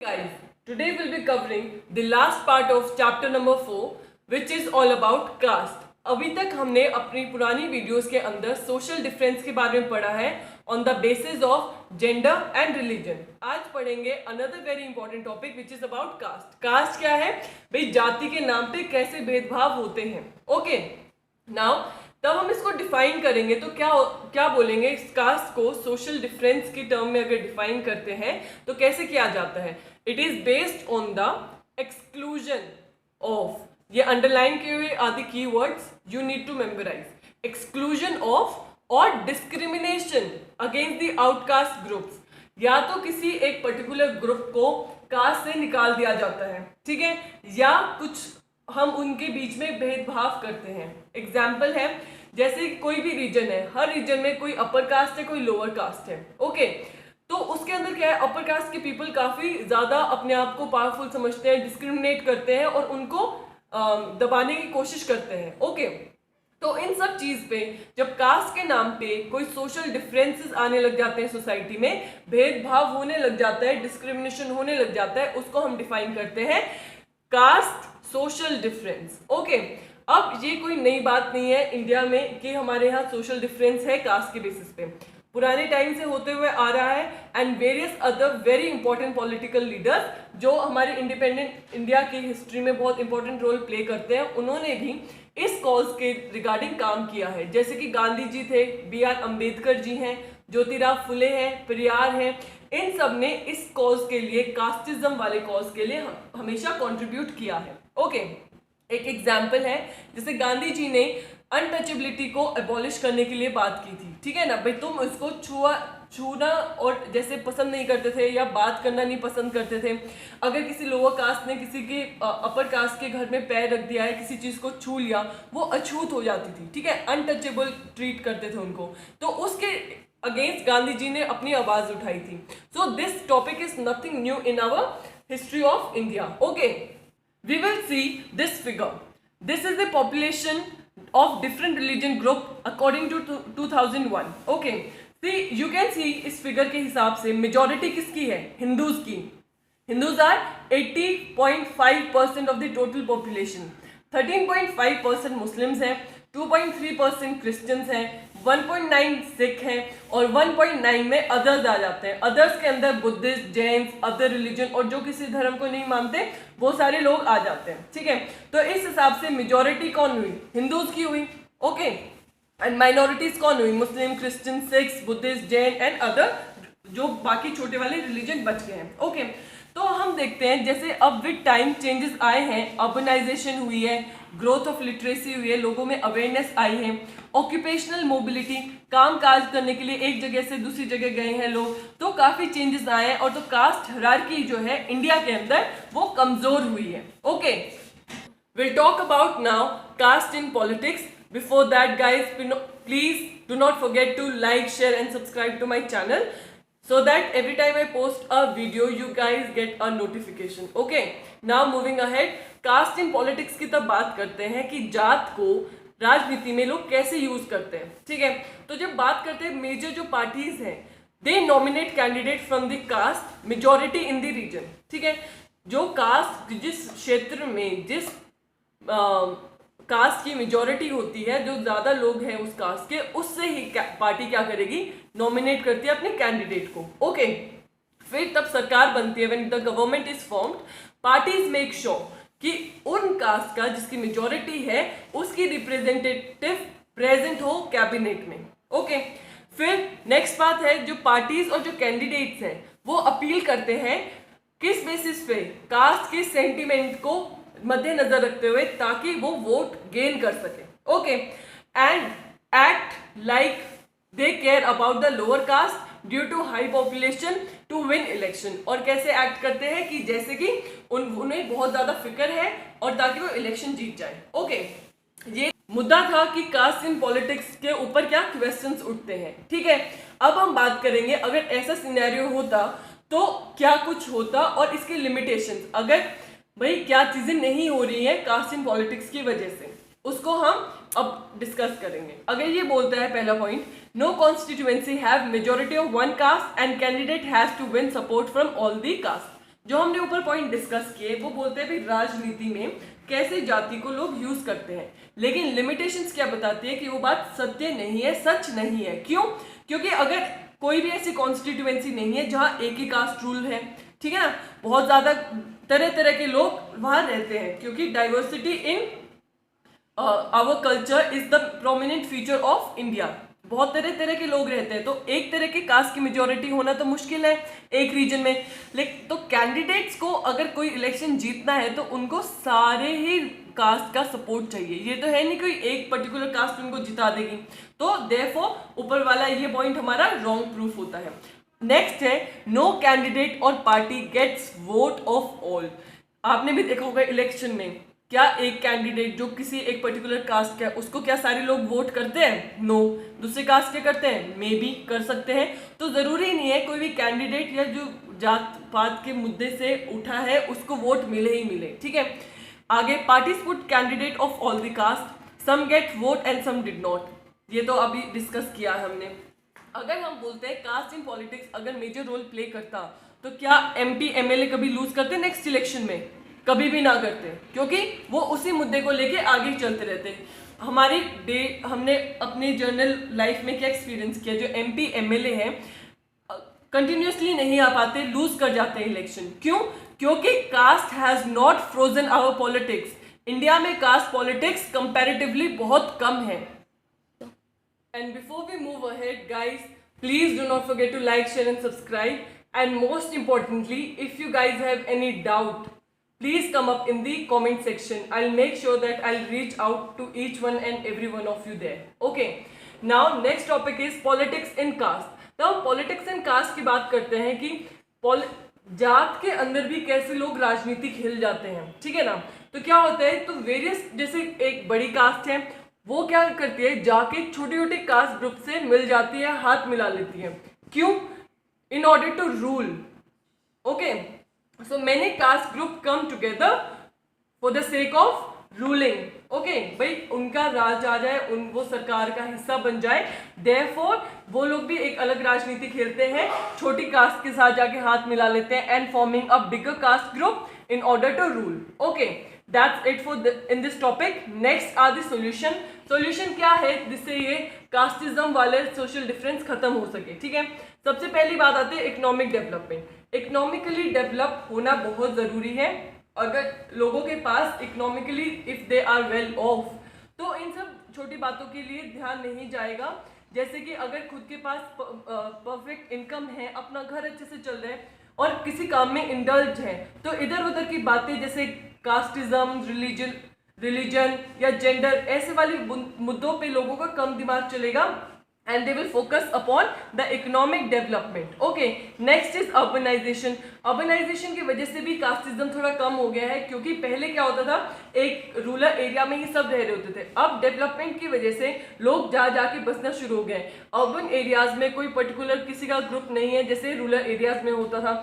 Guys, today we'll be covering the last part of chapter number 4 which is all about caste. अभी तक हमने अपनी पुरानी videos के अंदर सोशल डिफरेंस के बारे में पढ़ा है on the basis of gender and religion. आज पढ़ेंगे another very important topic which is about caste. Caste क्या है भाई? जाति के नाम पे कैसे भेदभाव होते हैं. ओके, नाउ तब हम इसको डिफाइन करेंगे तो क्या बोलेंगे? इस कास्ट को सोशल डिफरेंस की टर्म में अगर डिफाइन करते हैं तो कैसे किया जाता है? It is based on the exclusion of, ये अंडरलाइन किए हुए आदि की words you need to memorize. Exclusion of और discrimination against the outcast groups. या तो किसी एक पर्टिकुलर ग्रुप को कास्ट से निकाल दिया जाता है, ठीक है, या कुछ हम उनके बीच में भेदभाव करते हैं. एग्जाम्पल है जैसे कोई भी रीजन है, हर रीजन में कोई अपर कास्ट है, कोई लोअर कास्ट है. ओके, तो उसके अंदर क्या है, अपर कास्ट के पीपल काफी ज्यादा अपने आप को पावरफुल समझते हैं, डिस्क्रिमिनेट करते हैं और उनको दबाने की कोशिश करते हैं. ओके, तो इन सब चीज पे जब कास्ट के नाम पे कोई सोशल डिफरेंसेस आने लग जाते हैं सोसाइटी में, भेदभाव होने लग जाता है, डिस्क्रिमिनेशन होने लग जाता है, उसको हम डिफाइन करते हैं कास्ट सोशल डिफरेंस. ओके, अब ये कोई नई बात नहीं है इंडिया में कि हमारे यहाँ सोशल डिफरेंस है कास्ट के बेसिस पे. पुराने टाइम से होते हुए आ रहा है and various other very important political leaders जो हमारे इंडिपेंडेंट इंडिया की हिस्ट्री में बहुत इंपॉर्टेंट रोल प्ले करते हैं, उन्होंने भी इस कॉज के रिगार्डिंग काम किया है. जैसे कि गांधी जी थे, B.R. अम्बेडकर जी हैं, ज्योतिराव फुले हैं, पेरियार हैं. इन सब ने इस कॉज के लिए, कास्टिज्म वाले कॉज के लिए हमेशा कंट्रीब्यूट किया है. ओके, एक एग्जाम्पल है जैसे गांधी जी ने अनटचेबिलिटी को एबॉलिश करने के लिए बात की थी, ठीक है ना भाई. तुम इसको छूना और जैसे पसंद नहीं करते थे या बात करना नहीं पसंद करते थे. अगर किसी लोअर कास्ट ने किसी के अपर कास्ट के घर में पैर रख दिया है, किसी चीज को छू लिया, वो अछूत हो जाती थी, ठीक है, अनटचेबल ट्रीट करते थे उनको. तो उसके अगेंस्ट गांधी जी ने अपनी आवाज उठाई थी. So this topic is nothing new in our history of India. Okay, we will see this figure. This is the population of different religion group according to 2001. Okay, see you can see इस figure के हिसाब से majority किसकी है? Hindus की. Hindus are 80.5% of the total population. 13.5% Muslims हैं, 2.3% Christians हैं, 1.9 सिख हैं और 1.9 में अदर्स आ जाते हैं. अदर्स के अंदर बुद्धिस्ट, जैन, अदर रिलीजन और जो किसी धर्म को नहीं मानते वो सारे लोग आ जाते हैं, ठीक है. तो इस हिसाब से मेजॉरिटी कौन हुई? हिंदूज की हुई. ओके, एंड माइनॉरिटीज कौन हुई? Muslim, Christian, Sikhs, Buddhist, Jain and other जो बाकी छोटे वाले रिलीजन बच गए हैं. ओके, तो हम देखते हैं जैसे अब विद टाइम चेंजेस आए हैं, अर्बनाइजेशन हुई है, ग्रोथ ऑफ लिटरेसी हुई है, लोगों में अवेयरनेस आई है, ऑक्यूपेशनल मोबिलिटी, काम काज करने के लिए एक जगह से दूसरी जगह गए हैं लोग, तो काफी चेंजेस आए हैं. और तो कास्ट हायरार्की जो है इंडिया के अंदर वो कमजोर हुई है. Okay, will talk about now caste in politics. Before that guys please do not forget to like, share and subscribe to my channel so that every time I post a video you guys get a notification. Okay, now moving ahead, caste in politics की तब बात करते हैं कि जात को राजनीति में लोग कैसे यूज करते हैं, ठीक है. तो जब बात करते हैं मेजर जो पार्टीज हैं, they nominate candidate from the caste majority in the region, ठीक है. जो कास्ट, जिस क्षेत्र में जिस कास्ट की मेजोरिटी होती है, जो ज्यादा लोग हैं उस कास्ट के, उससे ही पार्टी क्या करेगी? नॉमिनेट करती है अपने कैंडिडेट को. ओके, फिर तब सरकार बनती है. When the government is formed, parties make sure कि उन कास्ट का जिसकी मेजोरिटी है उसकी रिप्रेजेंटेटिव प्रेजेंट हो कैबिनेट में. ओके, फिर नेक्स्ट बात है जो पार्टीज और जो कैंडिडेट्स हैं वो अपील करते हैं किस बेसिस पे? कास्ट के सेंटिमेंट को मद्देनजर रखते हुए, ताकि वो वोट गेन कर सके. Okay, and act like they care about the lower caste due to high population to win election. और कैसे एक्ट करते हैं कि जैसे कि उन्हें बहुत ज्यादा फिक्र है और ताकि वो इलेक्शन जीत जाए. ओके, ये मुद्दा था कि कास्ट इन पॉलिटिक्स के ऊपर क्या क्वेश्चंस उठते हैं, ठीक है. अब हम बात करेंगे अगर ऐसा सिनेरियो होता तो क्या कुछ होता और इसके लिमिटेशंस, अगर भाई क्या चीजें नहीं हो रही है कास्ट इन पॉलिटिक्स की वजह से, उसको हम अब डिस्कस करेंगे. अगर ये बोलता है पहला point, no constituency have majority of one caste and candidate has to win support from all the caste. जो हमने ऊपर पॉइंट डिस्कस किए वो बोलते हैं भाई राजनीति में कैसे जाति को लोग यूज करते हैं, लेकिन लिमिटेशंस क्या बताती है कि वो बात सत्य नहीं है, सच नहीं है। क्यों? क्योंकि अगर कोई भी ऐसी कॉन्स्टिट्यूएंसी नहीं है जहां एक ही कास्ट रूल है, ठीक है ना, बहुत ज्यादा तरह तरह के लोग वहां रहते हैं, क्योंकि diversity in our culture is the prominent feature of India. बहुत तरह तरह के लोग रहते हैं, तो एक तरह के कास्ट की मेजोरिटी होना तो मुश्किल है एक रीजन में। लेकिन तो कैंडिडेट्स को अगर कोई इलेक्शन जीतना है तो उनको सारे ही कास्ट का सपोर्ट चाहिए। ये तो है नहीं कोई एक पर्टिकुलर कास्ट उनको जिता देगी, तो देयरफॉर ऊपर वाला ये पॉइंट हमारा रॉन्ग प्रूफ होता है। नेक्स्ट है नो कैंडिडेट और party gets vote of all. आपने भी देखा होगा इलेक्शन में क्या एक कैंडिडेट जो किसी एक पर्टिकुलर कास्ट का है उसको क्या सारे लोग वोट करते हैं? नो। दूसरे कास्ट के करते हैं? मे बी कर सकते हैं। तो जरूरी नहीं है कोई भी कैंडिडेट या जो जात पात के मुद्दे से उठा है उसको वोट मिले ही मिले, ठीक है। आगे parties put candidate of all the caste, some get vote and some did not. ये तो अभी डिस्कस किया है हमने। अगर हम बोलते हैं कास्ट इन पॉलिटिक्स अगर मेजर रोल प्ले करता तो क्या MP MLA कभी लूज करते नेक्स्ट इलेक्शन में? कभी भी ना करते, क्योंकि वो उसी मुद्दे को लेके आगे चलते रहते। हमने अपने जर्नल लाइफ में क्या एक्सपीरियंस किया, जो MP MLA हैं कंटिन्यूसली नहीं आ पाते, लूज कर जाते हैं इलेक्शन। क्यों? क्योंकि caste has not frozen our politics. India में कास्ट पॉलिटिक्स कंपैरेटिवली बहुत कम है। And before we move ahead guys, please do not forget to like, share and subscribe. And most importantly, if you guys have any doubt, please come up in the comment section. I'll make sure that I'll reach out to each one and every one of you there. Okay, now next topic is politics in caste. Now politics in caste की बात करते हैं कि जात के अंदर भी कैसे लोग राजनीति खेल जाते हैं, ठीक है ना। तो क्या होता है, तो वेरियस, जैसे एक बड़ी कास्ट है वो क्या करती है, जाके छोटे छोटे कास्ट ग्रुप से मिल जाती है, हाथ मिला लेती है। क्यों? In order to rule. Okay, so many caste group come together for the sake of ruling. okay, भाई उनका राज आ जाए, वो सरकार का हिस्सा बन जाए, therefore वो लोग भी एक अलग राजनीति खेलते हैं, छोटी कास्ट के साथ जाके हाथ मिला लेते हैं and forming a bigger caste group in order to rule. okay, that's it for in this topic. Next are the solution. solution क्या है जिससे ये कास्टिज्म वाले सोशल डिफरेंस खत्म हो सके, ठीक है। सबसे पहली बात आती है इकोनॉमिक डेवलपमेंट। इकोनॉमिकली डेवलप होना बहुत ज़रूरी है। अगर लोगों के पास economically if they are well off, तो इन सब छोटी बातों के लिए ध्यान नहीं जाएगा। जैसे कि अगर खुद के पास परफेक्ट इनकम है, अपना घर अच्छे से चल रहा है और किसी काम में इंडल्ज है, तो इधर उधर की बातें जैसे कास्टिज्म, रिलीजन या जेंडर, ऐसे वाले मुद्दों पे लोगों का कम दिमाग चलेगा and they will focus upon the economic development. okay, next is urbanization. urbanization की वजह से भी कास्टिज्म थोड़ा कम हो गया है, क्योंकि पहले क्या होता था, एक रूरल एरिया में ही सब रह रहे होते थे। अब डेवलपमेंट की वजह से लोग जाके बसना शुरू हो गए। अर्बन एरियाज में कोई पर्टिकुलर किसी का ग्रुप नहीं है जैसे रूरल एरियाज में होता था।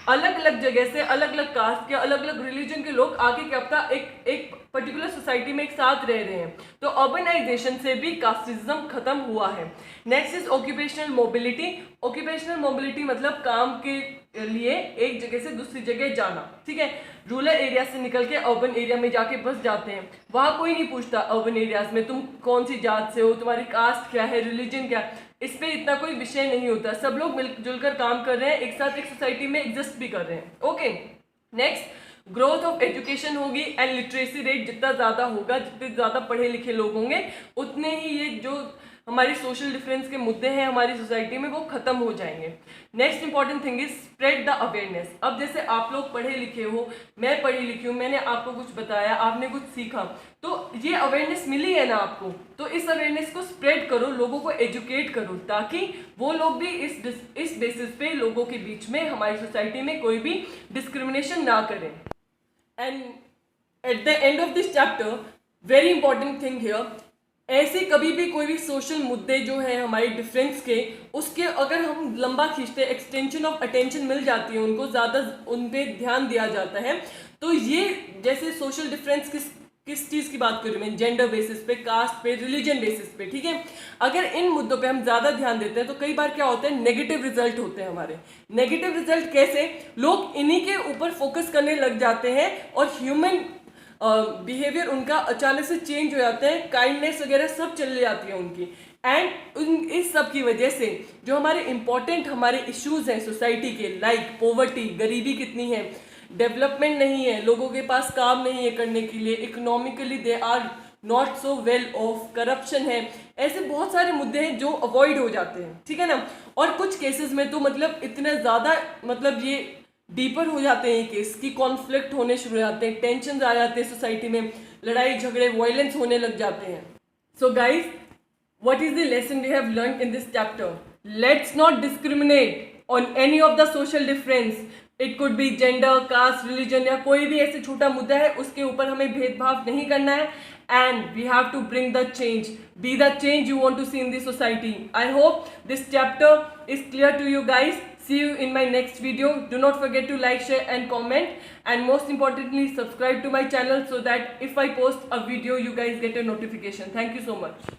अलग अलग जगह से अलग अलग कास्ट के, अलग अलग रिलीजन के लोग आके क्या पता एक पर्टिकुलर सोसाइटी में एक साथ रह रहे हैं। तो अर्बनाइजेशन से भी कास्टिज्म खत्म हुआ है। Next is occupational mobility. Occupational mobility मतलब काम के लिए एक जगह से दूसरी जगह जाना, ठीक है। रूरल एरिया से निकल के अर्बन एरिया में जाके बस जाते हैं, वहाँ कोई नहीं पूछता अर्बन एरियाज में तुम कौन सी जात से हो, तुम्हारी कास्ट क्या है, रिलीजन क्या है, इस पे इतना कोई विषय नहीं होता। सब लोग मिलजुल कर काम कर रहे हैं, एक साथ एक सोसाइटी में एग्जिस्ट भी कर रहे हैं। Okay, next growth of education होगी एंड लिटरेसी रेट जितना ज़्यादा होगा, जितने ज़्यादा पढ़े लिखे लोग होंगे, उतने ही ये जो हमारी सोशल डिफरेंस के मुद्दे हैं हमारी सोसाइटी में वो खत्म हो जाएंगे। Next important thing is spread the awareness. अब जैसे आप लोग पढ़े लिखे हो, मैं पढ़ी लिखी हूँ, मैंने आपको कुछ बताया, आपने कुछ सीखा, तो ये अवेयरनेस मिली है ना आपको, तो इस अवेयरनेस को स्प्रेड करो, लोगों को एजुकेट करो, ताकि वो लोग भी इस बेसिस पे लोगों के बीच में हमारी सोसाइटी में कोई भी डिस्क्रिमिनेशन ना करें। And at the end of this chapter very important thing here, ऐसे कभी भी कोई भी सोशल मुद्दे जो है हमारे डिफरेंस के, उसके अगर हम लंबा खींचते हैं, एक्सटेंशन ऑफ अटेंशन मिल जाती है, उनको ज़्यादा उन पर ध्यान दिया जाता है, तो ये जैसे सोशल डिफरेंस किस चीज की बात कर रही हूँ मैं, जेंडर बेसिस पे, कास्ट पे, रिलीजन बेसिस पे, ठीक है। अगर इन मुद्दों पे हम ज्यादा ध्यान देते हैं तो कई बार क्या होता है, नेगेटिव रिजल्ट होते हैं हमारे। नेगेटिव रिजल्ट कैसे, लोग इन्हीं के ऊपर फोकस करने लग जाते हैं और ह्यूमन बिहेवियर उनका अचानक से चेंज हो जाता है, काइंडनेस वगैरह सब चली जाती है उनकी। एंड इस सब की वजह से जो हमारे इंपॉर्टेंट हमारे इश्यूज हैं सोसाइटी के, लाइक पॉवर्टी, गरीबी कितनी है, डेवलपमेंट नहीं है, लोगों के पास काम नहीं है करने के लिए, economically they are not so well off, corruption है, ऐसे बहुत सारे मुद्दे हैं जो अवॉइड हो जाते हैं, ठीक है ना। और कुछ केसेस में तो मतलब इतने ज़्यादा मतलब ये डीपर हो जाते हैं केस की, कॉन्फ्लिक्ट होने शुरू हो जाते हैं, टेंशन आ जाते हैं सोसाइटी में, लड़ाई झगड़े वायलेंस होने लग जाते हैं। So guys, what is the lesson we have learned in this chapter? Let's not discriminate on any of the social difference. It could be gender, caste, religion या कोई भी ऐसे छोटा मुद्दा है उसके ऊपर हमें भेदभाव नहीं करना है। And we have to bring the change. Be the change you want to see in the society. I hope this chapter is clear to you guys. See you in my next video. Do not forget to like, share and comment. And most importantly, subscribe to my channel so that if I post a video, you guys get a notification. Thank you so much.